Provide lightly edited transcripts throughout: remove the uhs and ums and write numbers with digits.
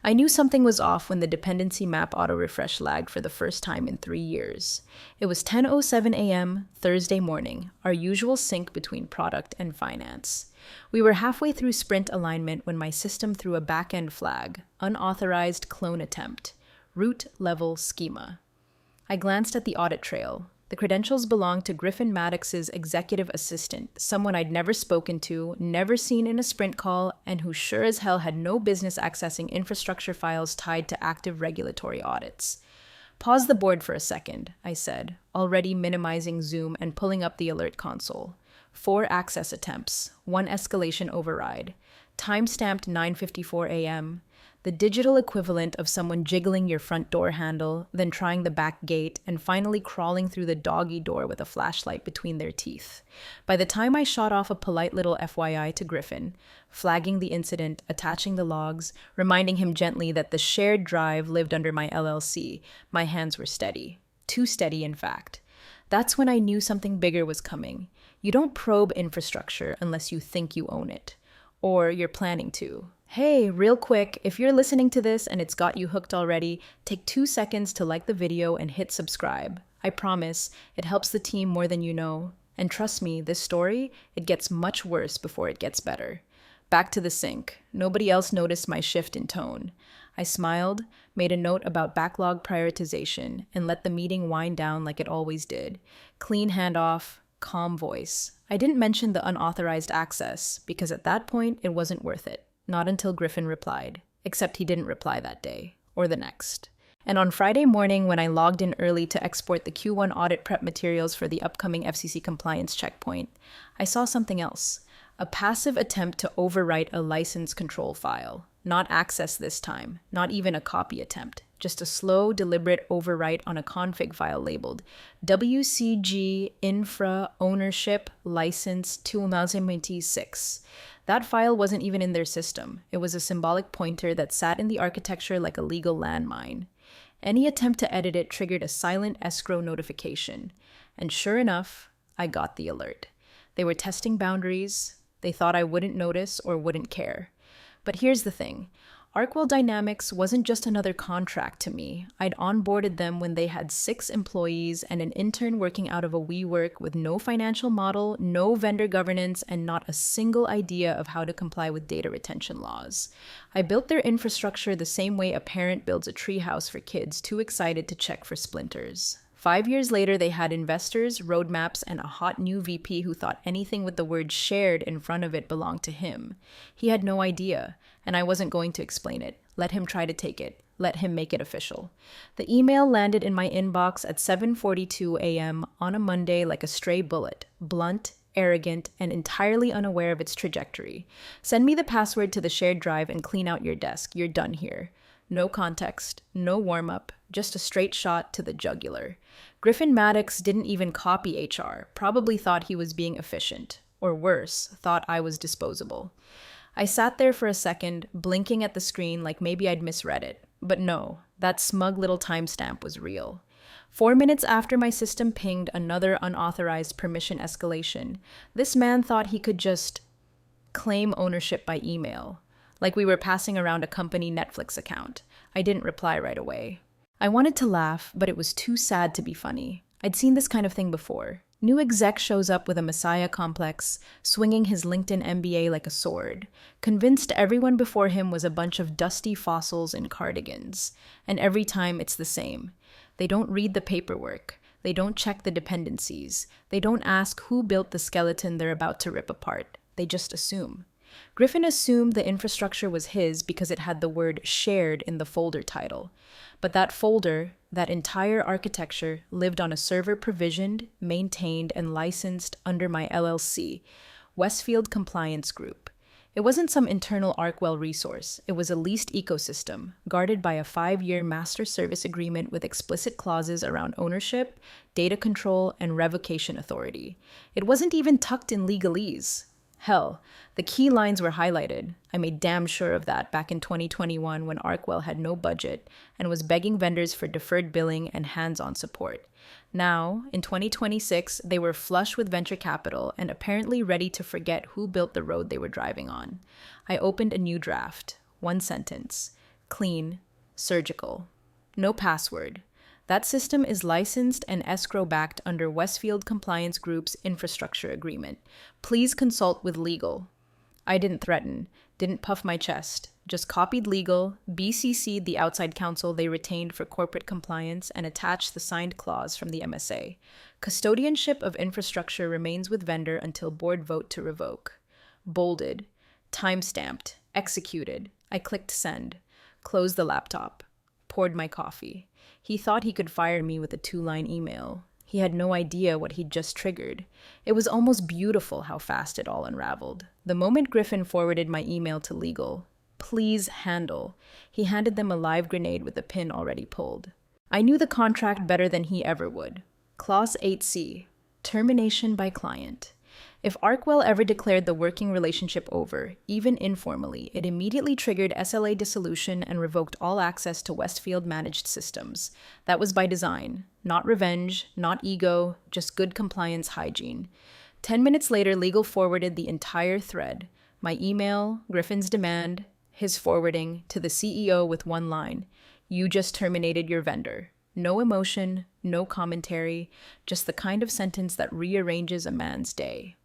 I knew something was off when the dependency map auto-refresh lagged for the first time in 3 years. It was 10:07 a.m., Thursday morning, our usual sync between product and finance. We were halfway through sprint alignment when my system threw a back-end flag, unauthorized clone attempt, root level schema. I glanced at the audit trail. The credentials belonged to Griffin Maddox's executive assistant, someone I'd never spoken to, never seen in a sprint call, and who sure as hell had no business accessing infrastructure files tied to active regulatory audits. Pause the board for a second, I said, already minimizing zoom and pulling up the alert console. 4 access attempts, 1 escalation override, timestamped 9:54 a.m., the digital equivalent of someone jiggling your front door handle, then trying the back gate, and finally crawling through the doggy door with a flashlight between their teeth. By the time I shot off a polite little FYI to Griffin, flagging the incident, attaching the logs, reminding him gently that the shared drive lived under my LLC, my hands were steady. Too steady, in fact. That's when I knew something bigger was coming. You don't probe infrastructure unless you think you own it. Or you're planning to. Hey, real quick, if you're listening to this and it's got you hooked already, take 2 seconds to like the video and hit subscribe. I promise, it helps the team more than you know. And trust me, this story, it gets much worse before it gets better. Back to the sync. Nobody else noticed my shift in tone. I smiled, made a note about backlog prioritization, and let the meeting wind down like it always did. Clean handoff, calm voice. I didn't mention the unauthorized access, because at that point, it wasn't worth it. Not until Griffin replied. Except he didn't reply that day, or the next. And on Friday morning, when I logged in early to export the Q1 audit prep materials for the upcoming FCC compliance checkpoint, I saw something else. A passive attempt to overwrite a license control file. Not access this time, not even a copy attempt. Just a slow, deliberate overwrite on a config file labeled WCG Infra Ownership License 2026. That file wasn't even in their system. It was a symbolic pointer that sat in the architecture like a legal landmine. Any attempt to edit it triggered a silent escrow notification. And sure enough, I got the alert. They were testing boundaries. They thought I wouldn't notice or wouldn't care. But here's the thing. Arkwell Dynamics wasn't just another contract to me. I'd onboarded them when they had 6 employees and an intern working out of a WeWork with no financial model, no vendor governance, and not a single idea of how to comply with data retention laws. I built their infrastructure the same way a parent builds a treehouse for kids too excited to check for splinters. 5 years later, they had investors, roadmaps, and a hot new VP who thought anything with the word shared in front of it belonged to him. He had no idea, and I wasn't going to explain it. Let him try to take it. Let him make it official. The email landed in my inbox at 7:42 a.m. on a Monday like a stray bullet, blunt, arrogant, and entirely unaware of its trajectory. Send me the password to the shared drive and clean out your desk. You're done here. No context, no warm-up, just a straight shot to the jugular. Griffin Maddox didn't even copy HR, probably thought he was being efficient. Or worse, thought I was disposable. I sat there for a second, blinking at the screen like maybe I'd misread it. But no, that smug little timestamp was real. 4 minutes after my system pinged another unauthorized permission escalation, this man thought he could just claim ownership by email. Like we were passing around a company Netflix account. I didn't reply right away. I wanted to laugh, but it was too sad to be funny. I'd seen this kind of thing before. New exec shows up with a messiah complex, swinging his LinkedIn MBA like a sword, convinced everyone before him was a bunch of dusty fossils in cardigans. And every time it's the same. They don't read the paperwork. They don't check the dependencies. They don't ask who built the skeleton they're about to rip apart. They just assume. Griffin assumed the infrastructure was his because it had the word shared in the folder title. But that folder, that entire architecture, lived on a server provisioned, maintained, and licensed under my LLC, Westfield Compliance Group. It wasn't some internal Arkwell resource. It was a leased ecosystem, guarded by a 5-year master service agreement with explicit clauses around ownership, data control, and revocation authority. It wasn't even tucked in legalese. Hell, the key lines were highlighted. I made damn sure of that back in 2021 when Arkwell had no budget and was begging vendors for deferred billing and hands-on support. Now, in 2026, they were flush with venture capital and apparently ready to forget who built the road they were driving on. I opened a new draft. 1 sentence. clean, surgical. No password. That system is licensed and escrow-backed under Westfield Compliance Group's infrastructure agreement. Please consult with legal. I didn't threaten, didn't puff my chest, just copied legal, BCC'd the outside counsel they retained for corporate compliance, and attached the signed clause from the MSA. Custodianship of infrastructure remains with vendor until board vote to revoke. Bolded, time-stamped, executed. I clicked send, closed the laptop, poured my coffee. He thought he could fire me with a 2-line email. He had no idea what he'd just triggered. It was almost beautiful how fast it all unraveled. The moment Griffin forwarded my email to legal, "Please handle," he handed them a live grenade with the pin already pulled. I knew the contract better than he ever would. Clause 8C, termination by client. If Arkwell ever declared the working relationship over, even informally, it immediately triggered SLA dissolution and revoked all access to Westfield managed systems. That was by design. Not revenge, not ego, just good compliance hygiene. 10 minutes later, legal forwarded the entire thread. My email, Griffin's demand, his forwarding, to the CEO with one line. You just terminated your vendor. No emotion, no commentary, just the kind of sentence that rearranges a man's day.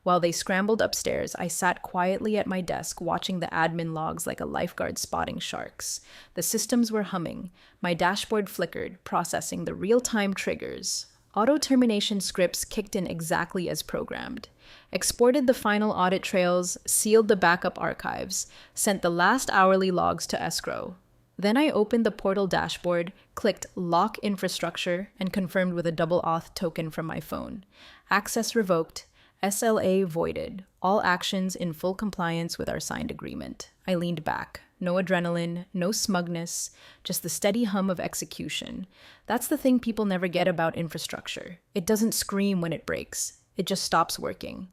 While they scrambled upstairs, I sat quietly at my desk watching the admin logs like a lifeguard spotting sharks. The systems were humming. My dashboard flickered, processing the real-time triggers. Auto-termination scripts kicked in exactly as programmed. Exported the final audit trails, sealed the backup archives, sent the last hourly logs to escrow. Then I opened the portal dashboard, clicked Lock Infrastructure, and confirmed with a double auth token from my phone. Access revoked. SLA voided. All actions in full compliance with our signed agreement. I leaned back. No adrenaline, no smugness, just the steady hum of execution. That's the thing people never get about infrastructure. It doesn't scream when it breaks. It just stops working.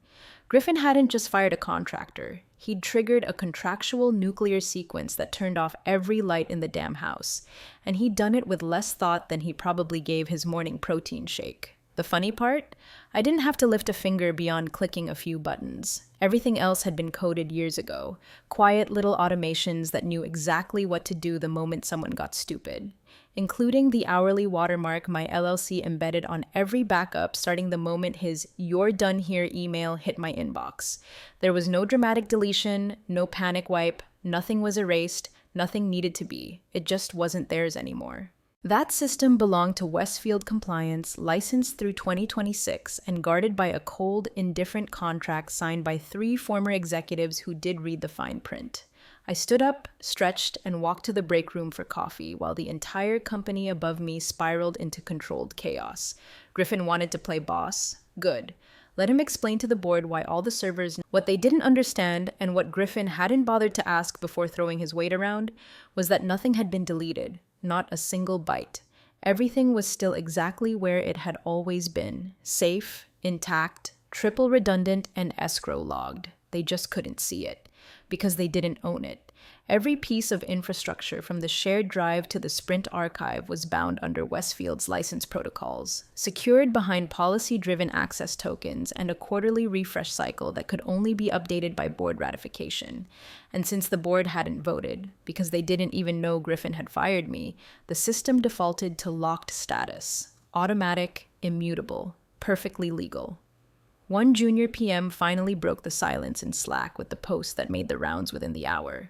Griffin hadn't just fired a contractor. He'd triggered a contractual nuclear sequence that turned off every light in the damn house. And he'd done it with less thought than he probably gave his morning protein shake. The funny part? I didn't have to lift a finger beyond clicking a few buttons. Everything else had been coded years ago. Quiet little automations that knew exactly what to do the moment someone got stupid. Including the hourly watermark my LLC embedded on every backup starting the moment his "You're done here" email hit my inbox. There was no dramatic deletion, no panic wipe, nothing was erased, nothing needed to be. It just wasn't theirs anymore. That system belonged to Westfield Compliance, licensed through 2026, and guarded by a cold, indifferent contract signed by 3 former executives who did read the fine print. I stood up, stretched, and walked to the break room for coffee, while the entire company above me spiraled into controlled chaos. Griffin wanted to play boss? Good. Let him explain to the board why all the servers, what they didn't understand, and what Griffin hadn't bothered to ask before throwing his weight around, was that nothing had been deleted. Not a single byte. Everything was still exactly where it had always been. Safe, intact, triple redundant, and escrow logged. They just couldn't see it, because they didn't own it. Every piece of infrastructure from the shared drive to the Sprint archive was bound under Westfield's license protocols, secured behind policy-driven access tokens and a quarterly refresh cycle that could only be updated by board ratification. And since the board hadn't voted, because they didn't even know Griffin had fired me, the system defaulted to locked status. Automatic, immutable, perfectly legal. One junior PM finally broke the silence in Slack with the post that made the rounds within the hour.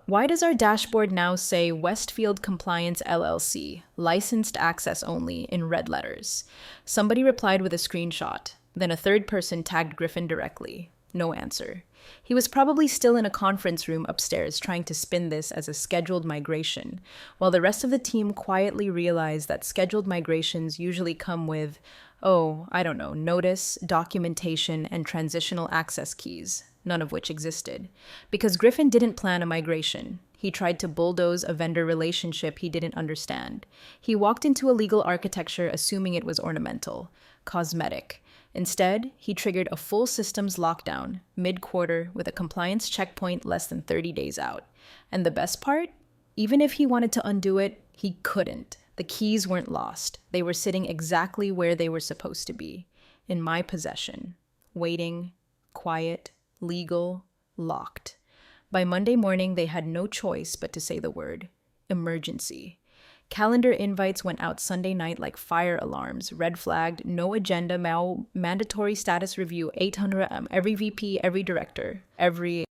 Why does our dashboard now say Westfield Compliance LLC, licensed access only, in red letters? Somebody replied with a screenshot. Then a third person tagged Griffin directly. No answer. He was probably still in a conference room upstairs trying to spin this as a scheduled migration, while the rest of the team quietly realized that scheduled migrations usually come with, notice, documentation, and transitional access keys, none of which existed. Because Griffin didn't plan a migration. He tried to bulldoze a vendor relationship he didn't understand. He walked into a legal architecture assuming it was ornamental, cosmetic. Instead, he triggered a full systems lockdown, mid-quarter, with a compliance checkpoint less than 30 days out. And the best part? Even if he wanted to undo it, he couldn't. The keys weren't lost. They were sitting exactly where they were supposed to be, in my possession. Waiting, quiet, legal, locked. By Monday morning, they had no choice but to say the word emergency. Calendar invites went out Sunday night like fire alarms, red flagged, no agenda, mandatory status review, 800 every VP, every director,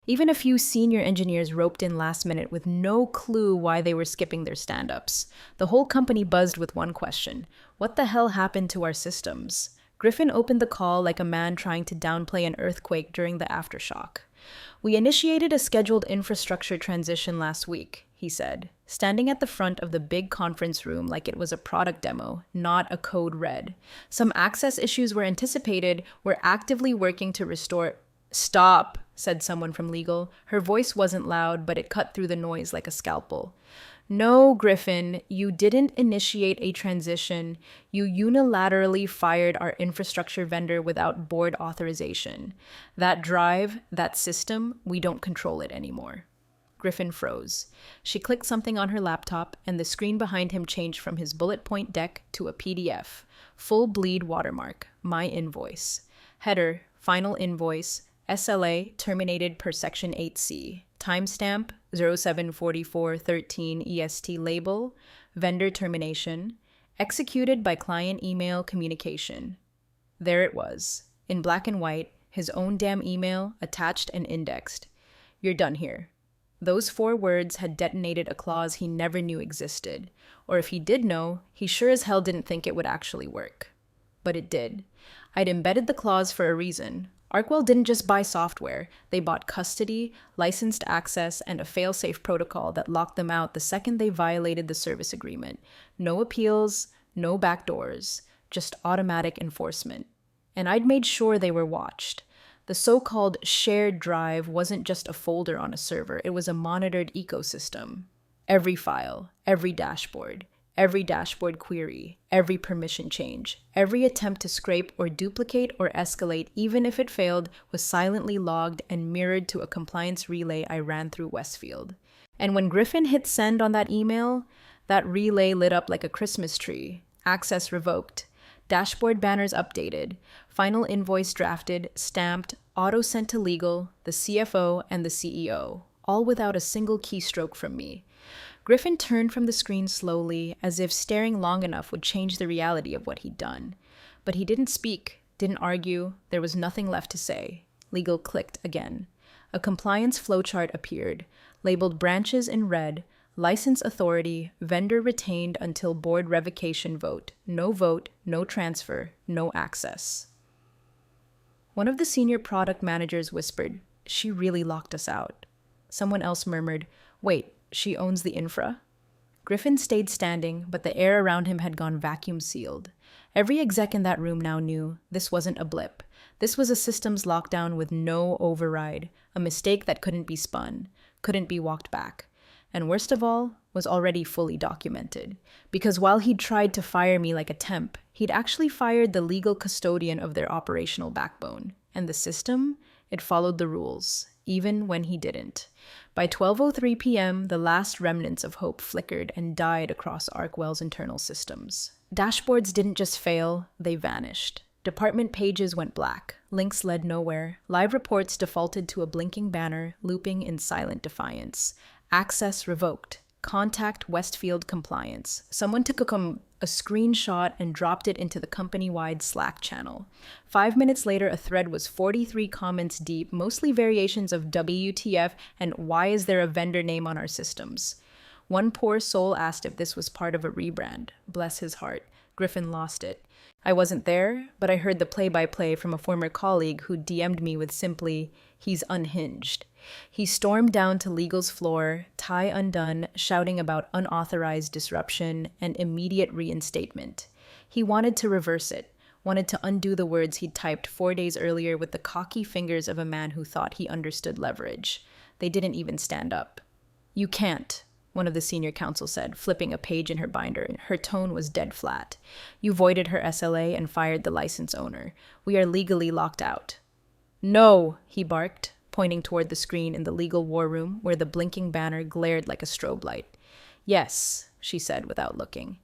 even a few senior engineers roped in last minute with no clue why they were skipping their stand-ups. The whole company buzzed with one question: what the hell happened to our systems? Griffin opened the call like a man trying to downplay an earthquake during the aftershock. We initiated a scheduled infrastructure transition last week, he said, standing at the front of the big conference room like it was a product demo, not a code red. Some access issues were anticipated. We're actively working to restore. Stop, said someone from legal. Her voice wasn't loud, but it cut through the noise like a scalpel. No, Griffin, you didn't initiate a transition. You unilaterally fired our infrastructure vendor without board authorization. That drive, that system, we don't control it anymore. Griffin froze. She clicked something on her laptop, and the screen behind him changed from his bullet point deck to a PDF. Full bleed watermark. My invoice. Header. Final invoice. SLA terminated per Section 8C. Timestamp 074413 EST label. Vendor termination. Executed by client email communication. There it was. In black and white, his own damn email, attached and indexed. You're done here. Those 4 words had detonated a clause he never knew existed. Or if he did know, he sure as hell didn't think it would actually work. But it did. I'd embedded the clause for a reason. Arkwell didn't just buy software. They bought custody, licensed access, and a fail-safe protocol that locked them out the second they violated the service agreement. No appeals, no backdoors, just automatic enforcement. And I'd made sure they were watched. The so-called shared drive wasn't just a folder on a server, it was a monitored ecosystem. Every file, every dashboard query, every permission change, every attempt to scrape or duplicate or escalate, even if it failed, was silently logged and mirrored to a compliance relay I ran through Westfield. And when Griffin hit send on that email, that relay lit up like a Christmas tree. Access revoked. Dashboard banners updated, final invoice drafted, stamped, auto sent to legal, the CFO, and the CEO, all without a single keystroke from me. Griffin turned from the screen slowly, as if staring long enough would change the reality of what he'd done. But he didn't speak, didn't argue, there was nothing left to say. Legal clicked again. A compliance flowchart appeared, labeled branches in red, license authority, vendor retained until board revocation vote, no transfer, no access. One of the senior product managers whispered, "She really locked us out." Someone else murmured, "Wait, she owns the infra?" Griffin stayed standing, but the air around him had gone vacuum sealed. Every exec in that room now knew this wasn't a blip. This was a systems lockdown with no override, a mistake that couldn't be spun, couldn't be walked back. And worst of all, was already fully documented. Because while he'd tried to fire me like a temp, he'd actually fired the legal custodian of their operational backbone. And the system? It followed the rules, even when he didn't. By 12:03 p.m., the last remnants of hope flickered and died across Arkwell's internal systems. Dashboards didn't just fail, they vanished. Department pages went black. Links led nowhere. Live reports defaulted to a blinking banner, looping in silent defiance. Access revoked. Contact Westfield compliance. Someone took a screenshot and dropped it into the company-wide Slack channel. 5 minutes later, a thread was 43 comments deep, mostly variations of WTF and why is there a vendor name on our systems. One poor soul asked if this was part of a rebrand. Bless his heart. Griffin lost it. I wasn't there, but I heard the play-by-play from a former colleague who DM'd me with simply, "He's unhinged." He stormed down to legal's floor, tie undone, shouting about unauthorized disruption and immediate reinstatement. He wanted to reverse it, wanted to undo the words he'd typed 4 days earlier with the cocky fingers of a man who thought he understood leverage. They didn't even stand up. "You can't," one of the senior counsel said, flipping a page in her binder. Her tone was dead flat. "You voided her SLA and fired the license owner. We are legally locked out." "No," he barked, pointing toward the screen in the legal war room where the blinking banner glared like a strobe light. "Yes," she said without looking.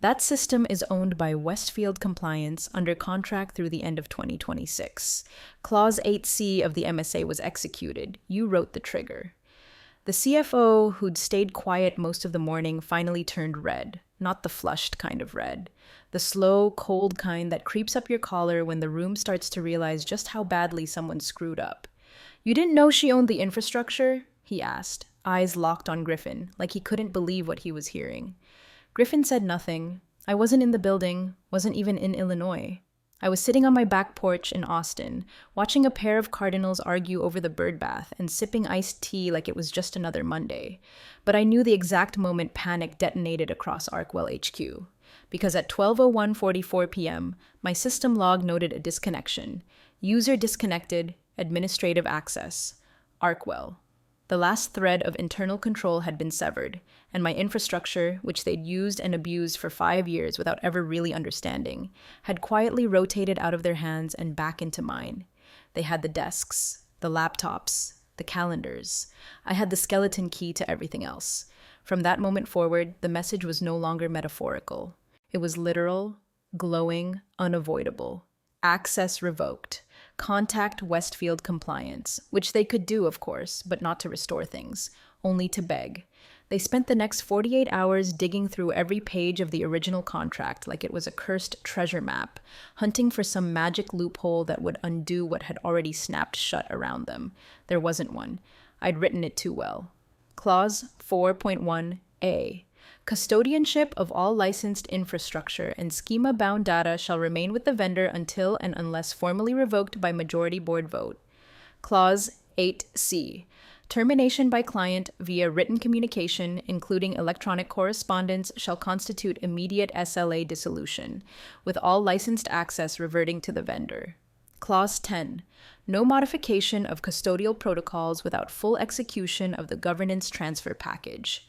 "That system is owned by Westfield Compliance under contract through the end of 2026. Clause 8C of the MSA was executed. You wrote the trigger." The CFO, who'd stayed quiet most of the morning, finally turned red. Not the flushed kind of red. The slow, cold kind that creeps up your collar when the room starts to realize just how badly someone screwed up. "You didn't know she owned the infrastructure?" he asked, eyes locked on Griffin, like he couldn't believe what he was hearing. Griffin said nothing. I wasn't in the building, wasn't even in Illinois. I was sitting on my back porch in Austin, watching a pair of cardinals argue over the birdbath and sipping iced tea like it was just another Monday. But I knew the exact moment panic detonated across Arkwell HQ. Because at 12:01:44 p.m., my system log noted a disconnection. User disconnected, administrative access. Arkwell. The last thread of internal control had been severed, and my infrastructure, which they'd used and abused for 5 years without ever really understanding, had quietly rotated out of their hands and back into mine. They had the desks, the laptops, the calendars. I had the skeleton key to everything else. From that moment forward, the message was no longer metaphorical. It was literal, glowing, unavoidable. Access revoked. Contact Westfield Compliance, which they could do, of course, but not to restore things, only to beg. They spent the next 48 hours digging through every page of the original contract like it was a cursed treasure map, hunting for some magic loophole that would undo what had already snapped shut around them. There wasn't one. I'd written it too well. Clause 4.1a. Custodianship of all licensed infrastructure and schema-bound data shall remain with the vendor until and unless formally revoked by majority board vote. Clause 8c. Termination by client via written communication, including electronic correspondence, shall constitute immediate SLA dissolution, with all licensed access reverting to the vendor. Clause 10. No modification of custodial protocols without full execution of the governance transfer package.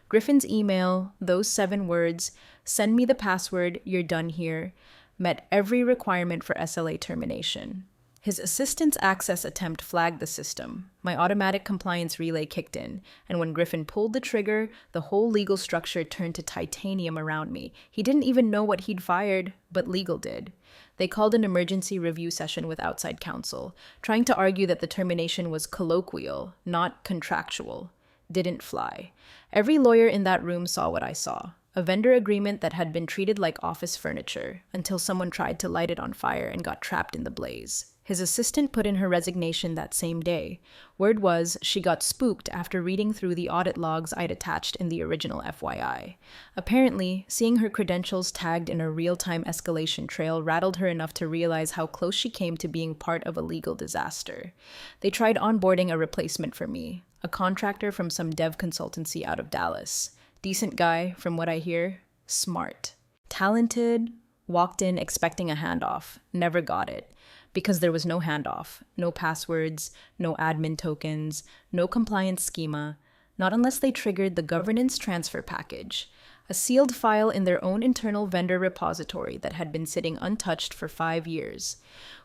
Griffin's email, those 7 words, "Send me the password, you're done here," met every requirement for SLA termination. His assistant's access attempt flagged the system. My automatic compliance relay kicked in, and when Griffin pulled the trigger, the whole legal structure turned to titanium around me. He didn't even know what he'd fired, but legal did. They called an emergency review session with outside counsel, trying to argue that the termination was colloquial, not contractual. Didn't fly. Every lawyer in that room saw what I saw. A vendor agreement that had been treated like office furniture until someone tried to light it on fire and got trapped in the blaze. His assistant put in her resignation that same day. Word was she got spooked after reading through the audit logs I'd attached in the original FYI. Apparently, seeing her credentials tagged in a real-time escalation trail rattled her enough to realize how close she came to being part of a legal disaster. They tried onboarding a replacement for me, a contractor from some dev consultancy out of Dallas. Decent guy, from what I hear. Smart. Talented. Walked in expecting a handoff. Never got it. Because there was no handoff. No passwords. No admin tokens. No compliance schema. Not unless they triggered the governance transfer package. A sealed file in their own internal vendor repository that had been sitting untouched for 5 years.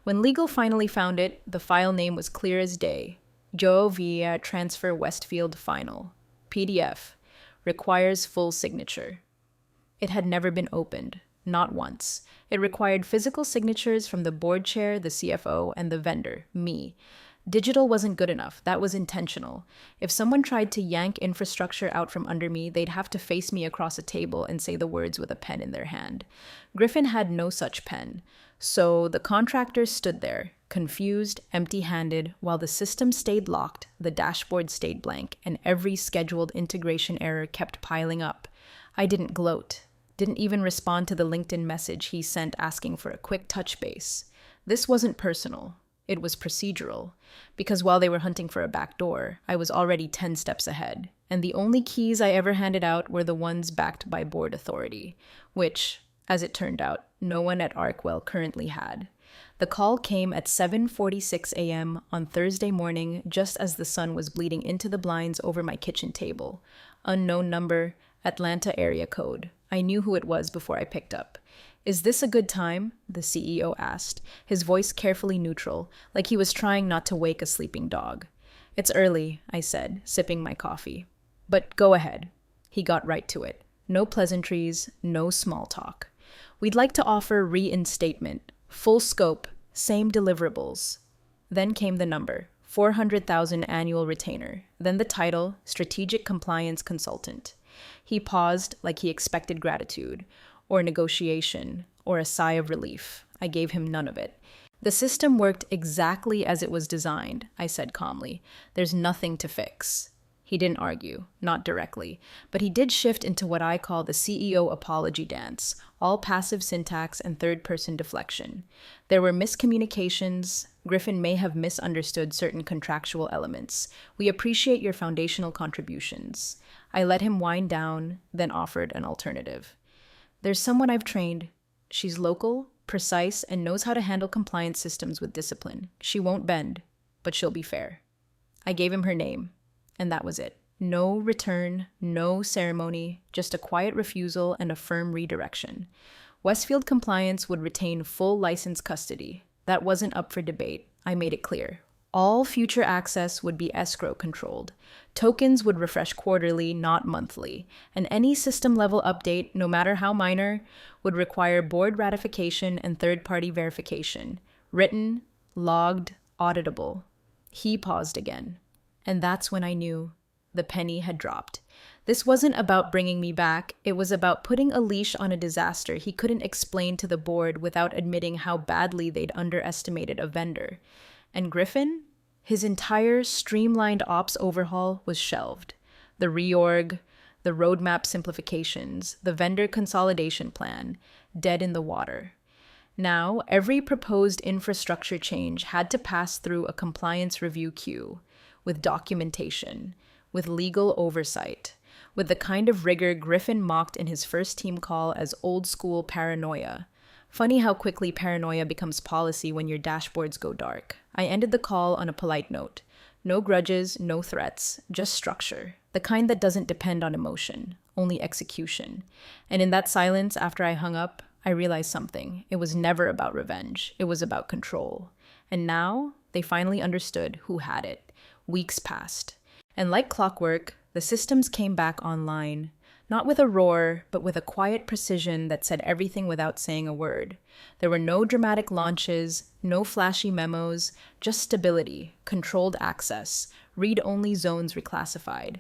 When legal finally found it, the file name was clear as day. Joe via Transfer Westfield Final. PDF. Requires full signature. It had never been opened. Not once. It required physical signatures from the board chair, the CFO, and the vendor, me. Digital wasn't good enough. That was intentional. If someone tried to yank infrastructure out from under me, they'd have to face me across a table and say the words with a pen in their hand. Griffin had no such pen. So the contractors stood there, confused, empty-handed, while the system stayed locked, the dashboard stayed blank, and every scheduled integration error kept piling up. I didn't gloat. Didn't even respond to the LinkedIn message he sent asking for a quick touch base. This wasn't personal. It was procedural. Because while they were hunting for a back door, I was already 10 steps ahead. And the only keys I ever handed out were the ones backed by board authority, which, as it turned out, no one at Arkwell currently had. The call came at 7:46 a.m. on Thursday morning, just as the sun was bleeding into the blinds over my kitchen table. Unknown number, Atlanta area code. I knew who it was before I picked up. "Is this a good time?" the CEO asked, his voice carefully neutral, like he was trying not to wake a sleeping dog. "It's early," I said, sipping my coffee. "But go ahead." He got right to it. No pleasantries, no small talk. "We'd like to offer reinstatement. Full scope, same deliverables." Then came the number, $400,000 annual retainer, then the title, Strategic Compliance Consultant. He paused like he expected gratitude, or negotiation, or a sigh of relief. I gave him none of it. The system worked exactly as it was designed, I said calmly. There's nothing to fix. He didn't argue, not directly, but he did shift into what I call the CEO apology dance, all passive syntax and third-person deflection. There were miscommunications. Griffin may have misunderstood certain contractual elements. We appreciate your foundational contributions. I let him wind down, then offered an alternative. There's someone I've trained. She's local, precise, and knows how to handle compliance systems with discipline. She won't bend, but she'll be fair. I gave him her name. And that was it. No return, no ceremony, just a quiet refusal and a firm redirection. Westfield Compliance would retain full license custody. That wasn't up for debate. I made it clear. All future access would be escrow controlled. Tokens would refresh quarterly, not monthly. And any system-level update, no matter how minor, would require board ratification and third-party verification. Written, logged, auditable. He paused again. And that's when I knew the penny had dropped. This wasn't about bringing me back. It was about putting a leash on a disaster he couldn't explain to the board without admitting how badly they'd underestimated a vendor. And Griffin? His entire streamlined ops overhaul was shelved. The reorg, the roadmap simplifications, the vendor consolidation plan, dead in the water. Now, every proposed infrastructure change had to pass through a compliance review queue, with documentation, with legal oversight, with the kind of rigor Griffin mocked in his first team call as old-school paranoia. Funny how quickly paranoia becomes policy when your dashboards go dark. I ended the call on a polite note. No grudges, no threats, just structure. The kind that doesn't depend on emotion, only execution. And in that silence after I hung up, I realized something. It was never about revenge. It was about control. And now, they finally understood who had it. Weeks passed, and like clockwork, the systems came back online, not with a roar, but with a quiet precision that said everything without saying a word. There were no dramatic launches, no flashy memos, just stability, controlled access, read-only zones reclassified,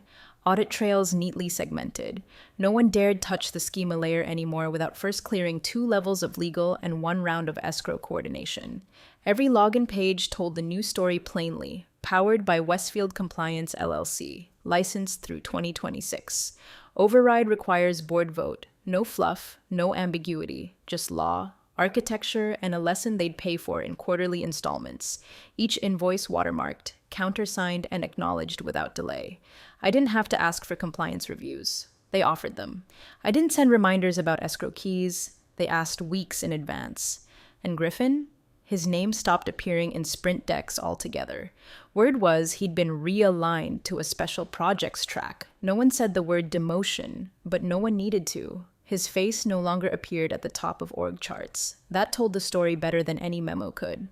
audit trails neatly segmented. No one dared touch the schema layer anymore without first clearing 2 levels of legal and 1 round of escrow coordination. Every login page told the new story plainly. Powered by Westfield Compliance LLC, licensed through 2026. Override requires board vote. No fluff, no ambiguity, just law, architecture, and a lesson they'd pay for in quarterly installments. Each invoice watermarked, countersigned, and acknowledged without delay. I didn't have to ask for compliance reviews. They offered them. I didn't send reminders about escrow keys. They asked weeks in advance. And Griffin? His name stopped appearing in sprint decks altogether. Word was he'd been realigned to a special projects track. No one said the word demotion, but no one needed to. His face no longer appeared at the top of org charts. That told the story better than any memo could.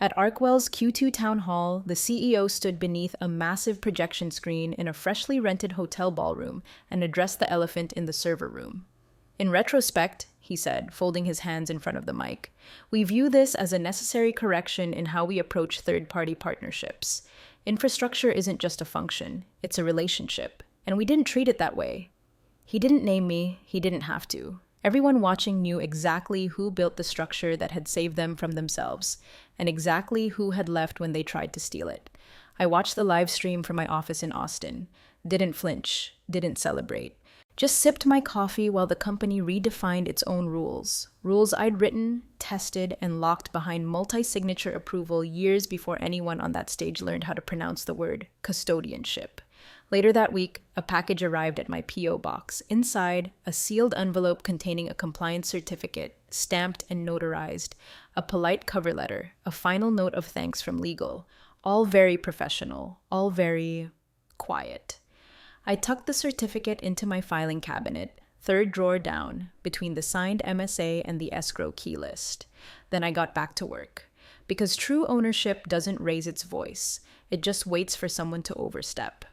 At Arkwell's Q2 town hall, the CEO stood beneath a massive projection screen in a freshly rented hotel ballroom and addressed the elephant in the server room. In retrospect, he said, folding his hands in front of the mic, we view this as a necessary correction in how we approach third-party partnerships. Infrastructure isn't just a function, it's a relationship, and we didn't treat it that way. He didn't name me, he didn't have to. Everyone watching knew exactly who built the structure that had saved them from themselves, and exactly who had left when they tried to steal it. I watched the live stream from my office in Austin, didn't flinch, didn't celebrate. Just sipped my coffee while the company redefined its own rules. Rules I'd written, tested, and locked behind multi-signature approval years before anyone on that stage learned how to pronounce the word custodianship. Later that week, a package arrived at my P.O. box. Inside, a sealed envelope containing a compliance certificate, stamped and notarized, a polite cover letter, a final note of thanks from legal. All very professional, all very quiet. I tucked the certificate into my filing cabinet, 3rd drawer down, between the signed MSA and the escrow key list. Then I got back to work. Because true ownership doesn't raise its voice. It just waits for someone to overstep.